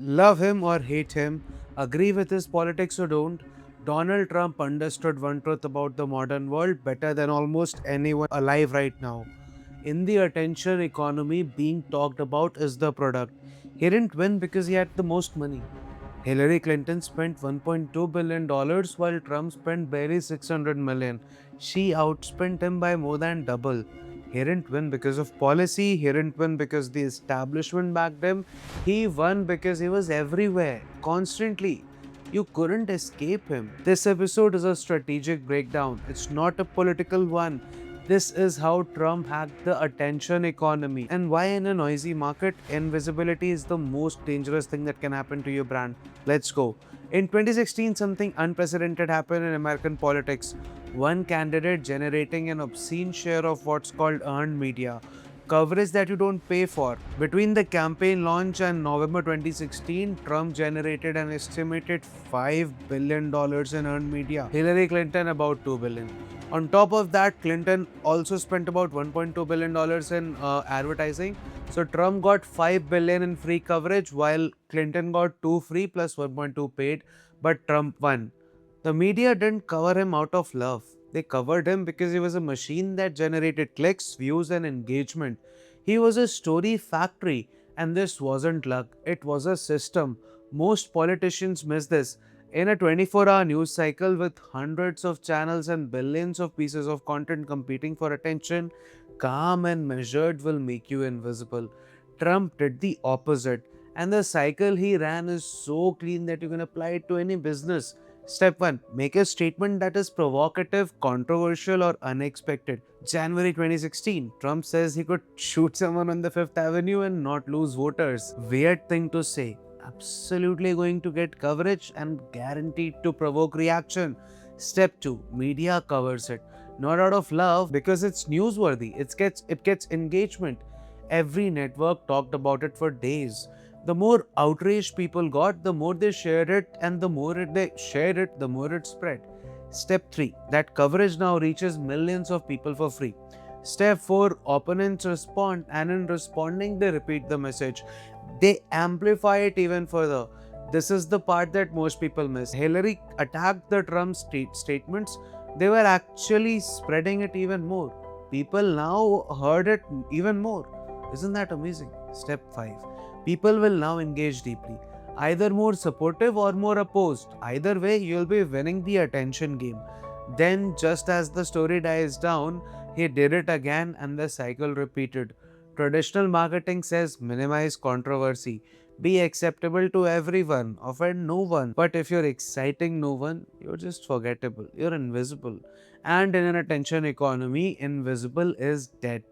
Love him or hate him, agree with his politics or don't, Donald Trump understood one truth about the modern world better than almost anyone alive right now. In the attention economy, being talked about is the product. He didn't win because he had the most money. Hillary Clinton spent $1.2 billion dollars while Trump spent barely 600 million. She outspent him by more than double. He didn't win because of policy, he didn't win because the establishment backed him. He won because he was everywhere, constantly. You couldn't escape him. This episode is a strategic breakdown, it's not a political one. This is how Trump hacked the attention economy and why, in a noisy market, invisibility is the most dangerous thing that can happen to your brand. Let's go. In 2016, something unprecedented happened in American politics. One candidate generating an obscene share of what's called earned media, coverage that you don't pay for. Between the campaign launch and November 2016, Trump generated an estimated $5 billion in earned media. Hillary Clinton about $2 billion. On top of that, Clinton also spent about $1.2 billion in advertising. So Trump got $5 billion in free coverage while Clinton got 2 free plus 1.2 paid, but Trump won. The media didn't cover him out of love. They covered him because he was a machine that generated clicks, views, and engagement. He was a story factory, and this wasn't luck, it was a system. Most politicians miss this. In a 24-hour news cycle with hundreds of channels and billions of pieces of content competing for attention, calm and measured will make you invisible. Trump did the opposite, and the cycle he ran is so clean that you can apply it to any business. Step 1. Make a statement that is provocative, controversial, or unexpected. January 2016, Trump says he could shoot someone on the Fifth Avenue and not lose voters. Weird thing to say. Absolutely going to get coverage and guaranteed to provoke reaction. Step 2. Media covers it. Not out of love, because it's newsworthy. It gets engagement. Every network talked about it for days. The more outraged people got, the more they shared it, and the more they shared it, the more it spread. Step 3. That coverage now reaches millions of people for free. Step 4. Opponents respond, and in responding, they repeat the message. They amplify it even further. This is the part that most people miss. Hillary attacked the Trump statements, they were actually spreading it even more. People now heard it even more. Isn't that amazing? Step 5. People will now engage deeply, either more supportive or more opposed. Either way, you'll be winning the attention game. Then, just as the story dies down, he did it again and the cycle repeated. Traditional marketing says minimize controversy, be acceptable to everyone, offend no one. But if you're exciting no one, you're just forgettable, you're invisible. And in an attention economy, invisible is dead.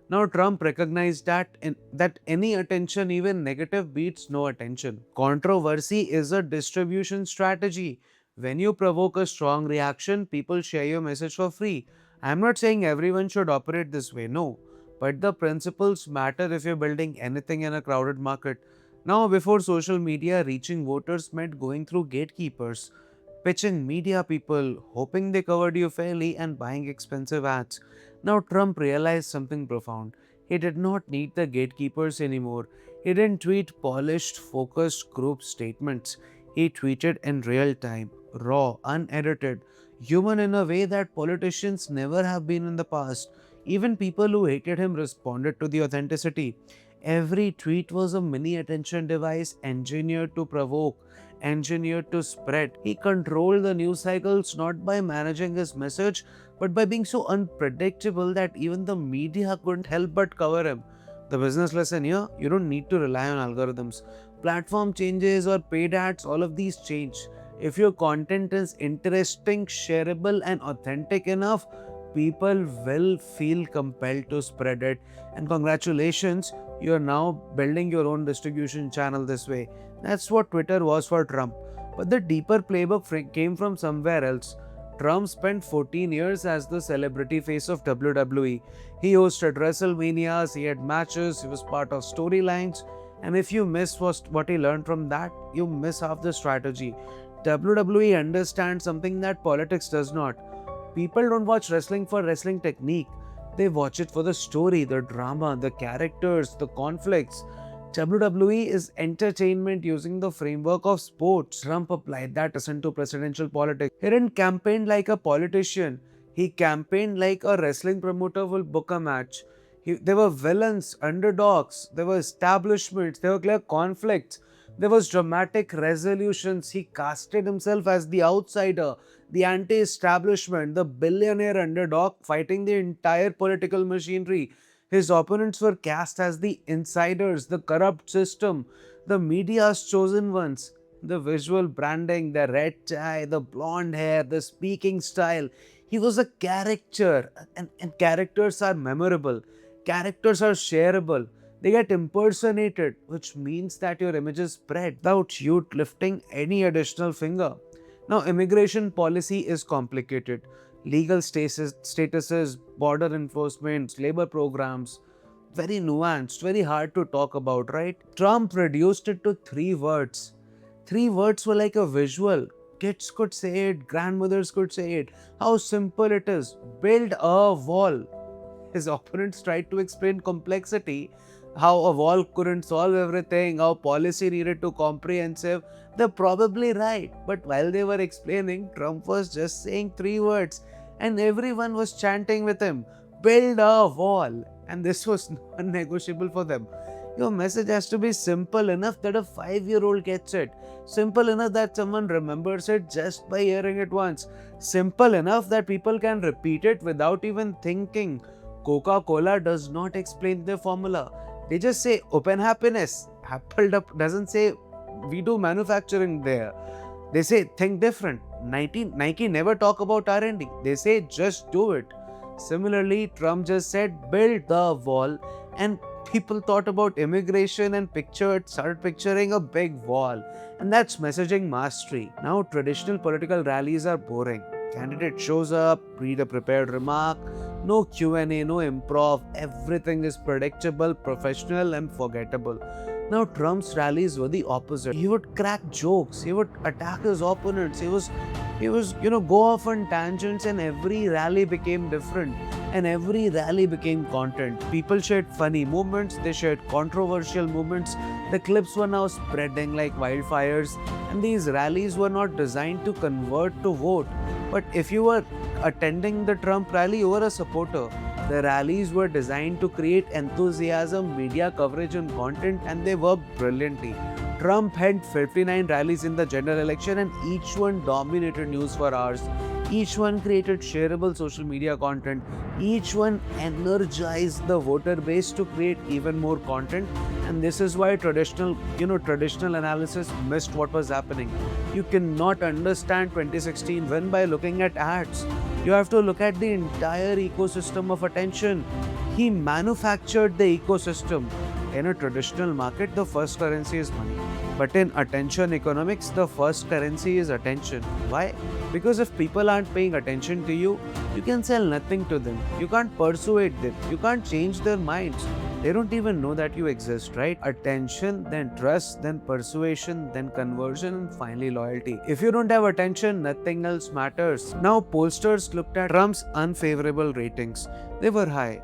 Now Trump recognized that any attention, even negative, beats no attention. Controversy is a distribution strategy. When you provoke a strong reaction, people share your message for free. I'm not saying everyone should operate this way, no. But the principles matter if you're building anything in a crowded market. Now, before social media, reaching voters meant going through gatekeepers, pitching media people, hoping they covered you fairly, and buying expensive ads. Now, Trump realized something profound. He did not need the gatekeepers anymore. He didn't tweet polished, focused group statements. He tweeted in real time, raw, unedited, human in a way that politicians never have been in the past. Even people who hated him responded to the authenticity. Every tweet was a mini attention device engineered to provoke, engineered to spread. He controlled the news cycles not by managing his message, but by being so unpredictable that even the media couldn't help but cover him. The business lesson here, you don't need to rely on algorithms. Platform changes or paid ads, all of these change. If your content is interesting, shareable, and authentic enough, people will feel compelled to spread it. And congratulations, you're now building your own distribution channel this way. That's what Twitter was for Trump. But the deeper playbook came from somewhere else. Trump spent 14 years as the celebrity face of WWE. He hosted WrestleManias, he had matches, he was part of storylines. And if you miss what he learned from that, you miss half the strategy. WWE understands something that politics does not. People don't watch wrestling for wrestling technique. They watch it for the story, the drama, the characters, the conflicts. WWE is entertainment using the framework of sports. Trump applied that into presidential politics. He didn't campaign like a politician. He campaigned like a wrestling promoter will book a match. There were villains, underdogs, there were establishments, there were clear conflicts, there was dramatic resolutions. He casted himself as the outsider, the anti-establishment, the billionaire underdog fighting the entire political machinery. His opponents were cast as the insiders, the corrupt system, the media's chosen ones. The visual branding, the red tie, the blonde hair, the speaking style. He was a character, and characters are memorable. Characters are shareable. They get impersonated, which means that your image is spread without you lifting any additional finger. Now, immigration policy is complicated. Legal statuses, border enforcement, labor programs, very nuanced, very hard to talk about, right? Trump reduced it to 3 words. 3 words were like a visual. Kids could say it, grandmothers could say it. How simple it is. Build a wall. His opponents tried to explain complexity, how a wall couldn't solve everything, how policy needed to comprehensive. They're probably right, but while they were explaining, Trump was just saying 3 words and everyone was chanting with him, build a wall. And this was non-negotiable for them. Your message has to be simple enough that a 5-year-old gets it. Simple enough that someone remembers it just by hearing it once. Simple enough that people can repeat it without even thinking. Coca-Cola does not explain the formula. They just say open happiness. Apple doesn't say we do manufacturing there. They say think different. Nike never talk about R&D. They say just do it. Similarly, Trump just said build the wall, and people thought about immigration and started picturing a big wall. And that's messaging mastery. Now traditional political rallies are boring. Candidate shows up, read a prepared remark, no Q&A, no improv, everything is predictable, professional and forgettable. Now Trump's rallies were the opposite. He would crack jokes, he would attack his opponents, he was go off on tangents, and every rally became different and every rally became content. People shared funny moments, they shared controversial moments. The clips were now spreading like wildfires, and these rallies were not designed to convert to vote. But if you were attending the Trump rally, you were a supporter. The rallies were designed to create enthusiasm, media coverage, and content, and they worked brilliantly. Trump had 59 rallies in the general election, and each one dominated news for hours. Each one created shareable social media content. Each one energized the voter base to create even more content. And this is why traditional analysis missed what was happening. You cannot understand 2016 win by looking at ads. You have to look at the entire ecosystem of attention. He manufactured the ecosystem. In a traditional market, the first currency is money. But in attention economics, the first currency is attention. Why? Because if people aren't paying attention to you, you can sell nothing to them. You can't persuade them. You can't change their minds. They don't even know that you exist, right? Attention, then trust, then persuasion, then conversion, and finally loyalty. If you don't have attention, nothing else matters. Now, pollsters looked at Trump's unfavorable ratings. They were high.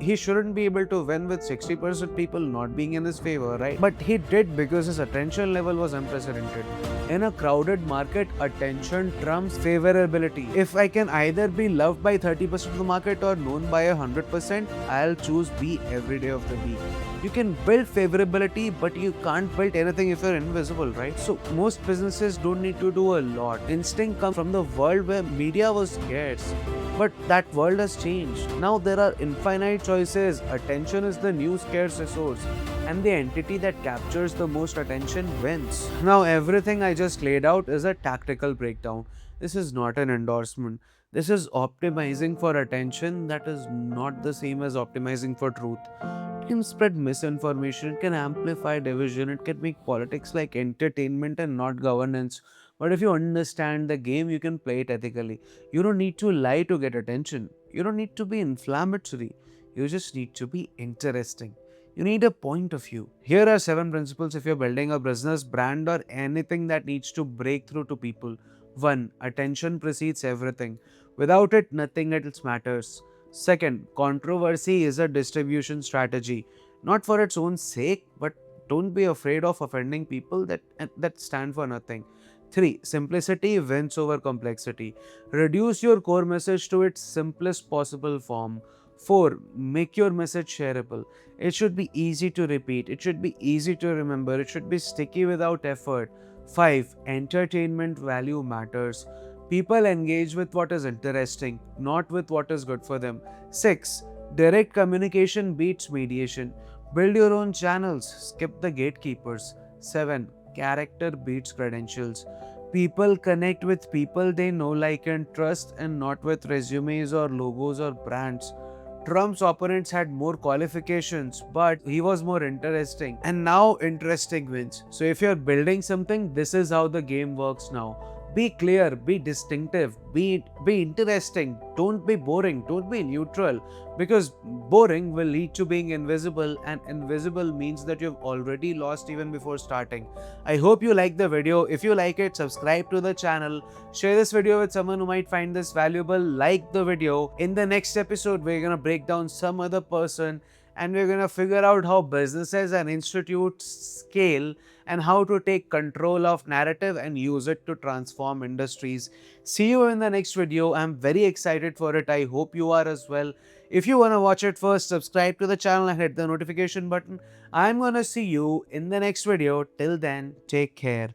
He shouldn't be able to win with 60% people not being in his favor, right? But he did because his attention level was unprecedented. In a crowded market, attention trumps favorability. If I can either be loved by 30% of the market or known by 100%, I'll choose B every day of the week. You can build favorability, but you can't build anything if you're invisible, right? So most businesses don't need to do a lot. Instinct comes from the world where media was scarce. But that world has changed. Now there are infinite choices. Attention is the new scarce resource. And the entity that captures the most attention wins. Now everything I just laid out is a tactical breakdown. This is not an endorsement. This is optimizing for attention. That is not the same as optimizing for truth. It can spread misinformation, it can amplify division, it can make politics like entertainment and not governance. But if you understand the game, you can play it ethically. You don't need to lie to get attention. You don't need to be inflammatory. You just need to be interesting. You need a point of view. Here are 7 principles if you're building a business, brand, or anything that needs to break through to people. 1. Attention precedes everything. Without it, nothing else matters. Second, controversy is a distribution strategy. Not for its own sake, but Don't be afraid of offending people that stand for nothing. 3. Simplicity wins over complexity. Reduce your core message to its simplest possible form. 4. Make your message shareable. It should be easy to repeat. It should be easy to remember. It should be sticky without effort. 5. Entertainment value matters. People engage with what is interesting, not with what is good for them. 6. Direct communication beats mediation. Build your own channels. Skip the gatekeepers. 7. Character beats credentials. People connect with people they know, like, and trust, and not with resumes or logos or brands. Trump's opponents had more qualifications, but he was more interesting. And now interesting wins. So if you're building something, this is how the game works now. Be clear, be distinctive, be interesting. Don't be boring, don't be neutral. Because boring will lead to being invisible, and invisible means that you've already lost even before starting. I hope you like the video. If you like it, subscribe to the channel. Share this video with someone who might find this valuable. Like the video. In the next episode, we're gonna break down some other person, and we're gonna figure out how businesses and institutes scale and how to take control of narrative and use it to transform industries. See you in the next video. I'm very excited for it. I hope you are as well. If you want to watch it first, subscribe to the channel and hit the notification button. I'm gonna see you in the next video. Till then, take care.